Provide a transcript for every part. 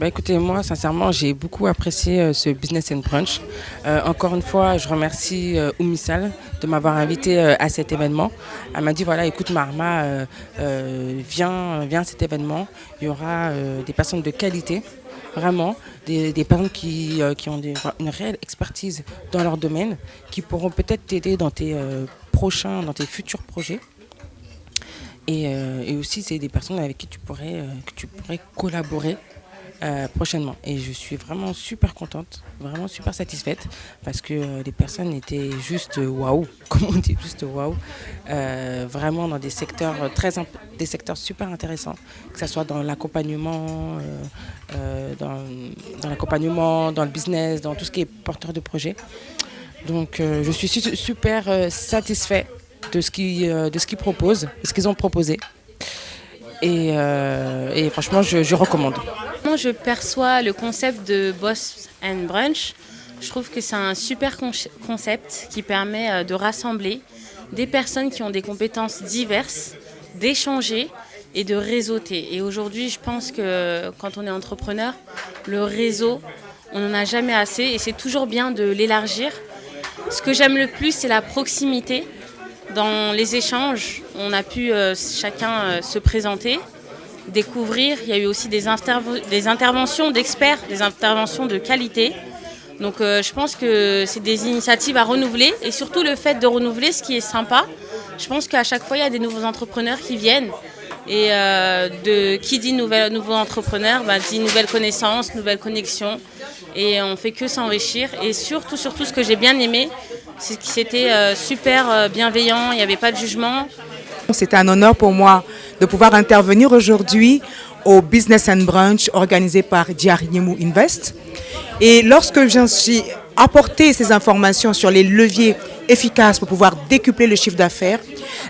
Bah écoutez, moi, sincèrement, j'ai beaucoup apprécié ce Business and Brunch. Encore une fois, je remercie Oumisal de m'avoir invité à cet événement. Elle m'a dit, voilà, écoute Marma, viens à cet événement. Il y aura des personnes de qualité, vraiment, des personnes qui ont une réelle expertise dans leur domaine, qui pourront peut-être t'aider dans dans tes futurs projets. Et aussi, c'est des personnes avec qui que tu pourrais collaborer prochainement. Et je suis vraiment super contente, vraiment super satisfaite parce que les personnes étaient juste waouh, comme on dit, juste waouh, vraiment dans des secteurs super intéressants, que ce soit dans l'accompagnement, dans l'accompagnement, dans le business, dans tout ce qui est porteur de projet. Donc je suis super satisfaite de ce qu'ils proposent, de ce qu'ils ont proposé. Et franchement, je recommande. Moi, je perçois le concept de Boss and Brunch. Je trouve que c'est un super concept qui permet de rassembler des personnes qui ont des compétences diverses, d'échanger et de réseauter. Et aujourd'hui, je pense que quand on est entrepreneur, le réseau, on n'en a jamais assez et c'est toujours bien de l'élargir. Ce que j'aime le plus, c'est la proximité. Dans les échanges, on a pu chacun se présenter, découvrir. Il y a eu aussi des interventions d'experts, des interventions de qualité. Donc je pense que c'est des initiatives à renouveler et surtout le fait de renouveler, ce qui est sympa. Je pense qu'à chaque fois, il y a des nouveaux entrepreneurs qui viennent. Et qui dit nouveau entrepreneur, dit nouvelles connaissances, nouvelles connexions. Et on ne fait que s'enrichir. Et surtout, ce que j'ai bien aimé, c'est que c'était super bienveillant, il n'y avait pas de jugement. C'est un honneur pour moi de pouvoir intervenir aujourd'hui au Business and Brunch organisé par Diariemou Invest. Et lorsque j'ai apporté ces informations sur les leviers efficaces pour pouvoir décupler le chiffre d'affaires,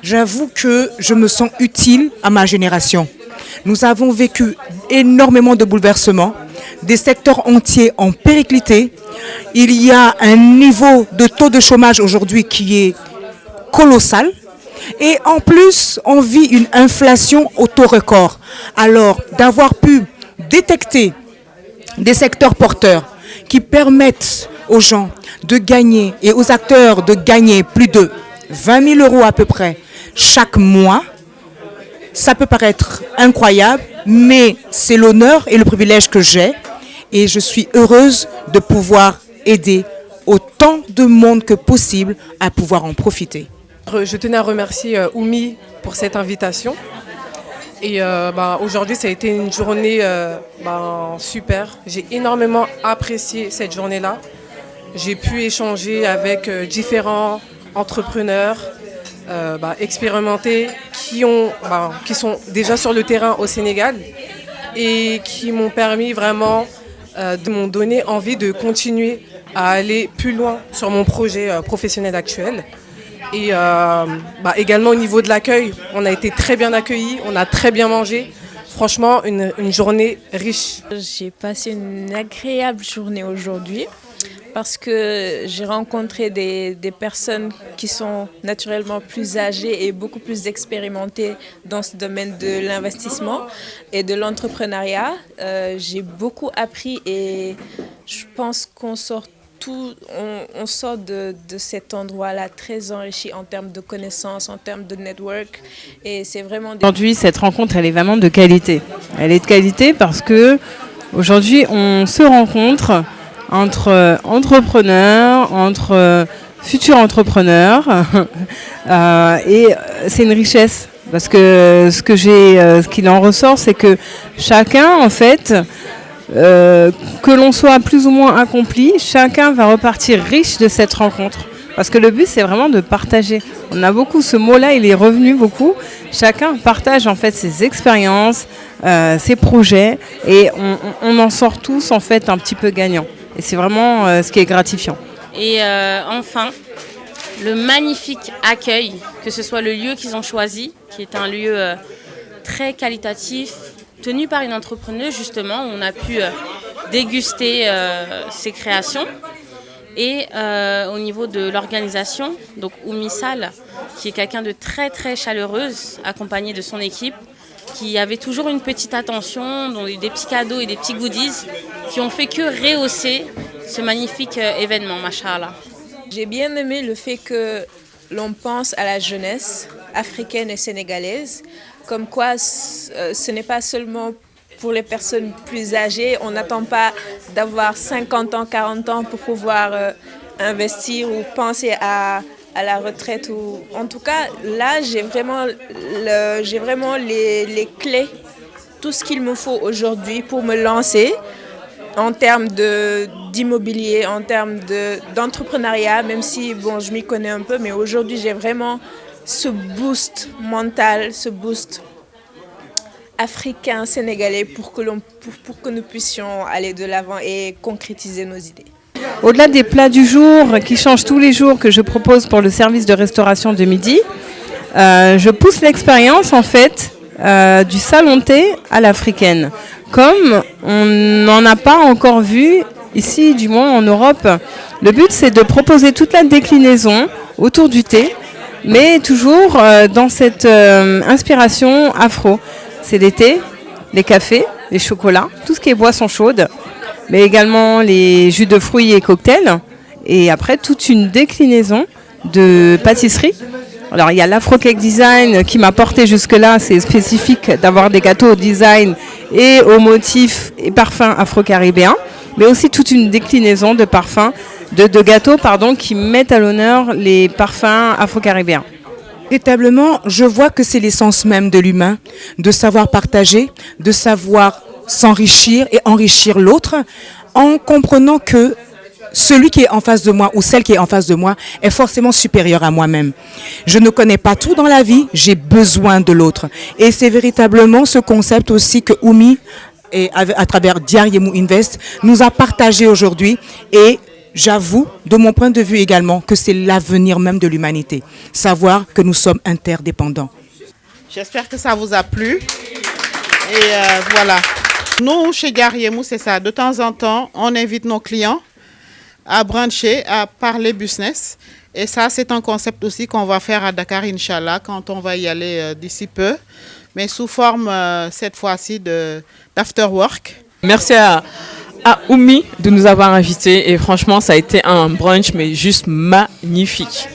j'avoue que je me sens utile à ma génération. Nous avons vécu énormément de bouleversements, des secteurs entiers ont périclité. Il y a un niveau de taux de chômage aujourd'hui qui est colossal. Et en plus, on vit une inflation au taux record. Alors, d'avoir pu détecter des secteurs porteurs qui permettent aux gens de gagner et aux acteurs de gagner plus de 20 000 € à peu près chaque mois, ça peut paraître incroyable, mais c'est l'honneur et le privilège que j'ai. Et je suis heureuse de pouvoir aider autant de monde que possible à pouvoir en profiter. Je tenais à remercier Oumi pour cette invitation. Et aujourd'hui, ça a été une journée super. J'ai énormément apprécié cette journée-là. J'ai pu échanger avec différents entrepreneurs expérimentés qui sont déjà sur le terrain au Sénégal et qui m'ont permis vraiment de m'ont donné envie de continuer à aller plus loin sur mon projet professionnel actuel. Et également au niveau de l'accueil, on a été très bien accueillis, on a très bien mangé. Franchement, une journée riche. J'ai passé une agréable journée aujourd'hui parce que j'ai rencontré des personnes qui sont naturellement plus âgées et beaucoup plus expérimentées dans ce domaine de l'investissement et de l'entrepreneuriat. J'ai beaucoup appris et je pense qu'on sort on sort de cet endroit-là très enrichi en termes de connaissances, en termes de network. Et c'est vraiment... Aujourd'hui, cette rencontre, elle est vraiment de qualité. Elle est de qualité parce que aujourd'hui, on se rencontre entre entrepreneurs, entre futurs entrepreneurs. Et c'est une richesse. Parce que ce qu'il en ressort, c'est que chacun, en fait... que l'on soit plus ou moins accompli, chacun va repartir riche de cette rencontre. Parce que le but, c'est vraiment de partager. On a beaucoup, ce mot-là, il est revenu beaucoup. Chacun partage en fait ses expériences, ses projets, et on en sort tous en fait un petit peu gagnant. Et c'est vraiment ce qui est gratifiant. Et enfin, le magnifique accueil, que ce soit le lieu qu'ils ont choisi, qui est un lieu très qualitatif, tenu par une entrepreneuse justement, où on a pu déguster ses créations. Et au niveau de l'organisation, donc Oumisal, qui est quelqu'un de très très chaleureuse, accompagnée de son équipe, qui avait toujours une petite attention, dont des petits cadeaux et des petits goodies qui ont fait que rehausser ce magnifique événement, machallah. J'ai bien aimé le fait que l'on pense à la jeunesse africaine et sénégalaise, comme quoi ce n'est pas seulement pour les personnes plus âgées. On n'attend pas d'avoir 50 ans, 40 ans pour pouvoir investir ou penser à la retraite. En tout cas, là, j'ai vraiment les clés, tout ce qu'il me faut aujourd'hui pour me lancer en termes d'immobilier, en termes d'entrepreneuriat, même si bon, je m'y connais un peu, mais aujourd'hui j'ai vraiment ce boost mental, ce boost africain, sénégalais pour que nous puissions aller de l'avant et concrétiser nos idées. Au-delà des plats du jour qui changent tous les jours que je propose pour le service de restauration de midi, je pousse l'expérience en fait du salon thé à l'africaine. Comme on n'en a pas encore vu ici, du moins en Europe, le but c'est de proposer toute la déclinaison autour du thé, mais toujours dans cette inspiration afro. C'est les thés, les cafés, les chocolats, tout ce qui est boisson chaude, mais également les jus de fruits et cocktails, et après toute une déclinaison de pâtisserie. Alors il y a l'Afro-Cake Design qui m'a porté jusque-là, c'est spécifique d'avoir des gâteaux au design et aux motifs et parfums afro-caribéens, mais aussi toute une déclinaison de parfums, de gâteaux qui mettent à l'honneur les parfums afro-caribéens. Véritablement, je vois que c'est l'essence même de l'humain, de savoir partager, de savoir s'enrichir et enrichir l'autre, en comprenant que celui qui est en face de moi ou celle qui est en face de moi est forcément supérieur à moi-même. Je ne connais pas tout dans la vie, j'ai besoin de l'autre. Et c'est véritablement ce concept aussi que Oumi, et à travers Diariemou Invest, nous a partagé aujourd'hui. Et j'avoue, de mon point de vue également, que c'est l'avenir même de l'humanité. Savoir que nous sommes interdépendants. J'espère que ça vous a plu. Et voilà. Nous, chez Diariemou, c'est ça. De temps en temps, on invite nos clients à bruncher, à parler business. Et ça, c'est un concept aussi qu'on va faire à Dakar, Inch'Allah, quand on va y aller d'ici peu. Mais sous forme, cette fois-ci, d'afterwork. Merci à Oumi de nous avoir invités. Et franchement, ça a été un brunch, mais juste magnifique.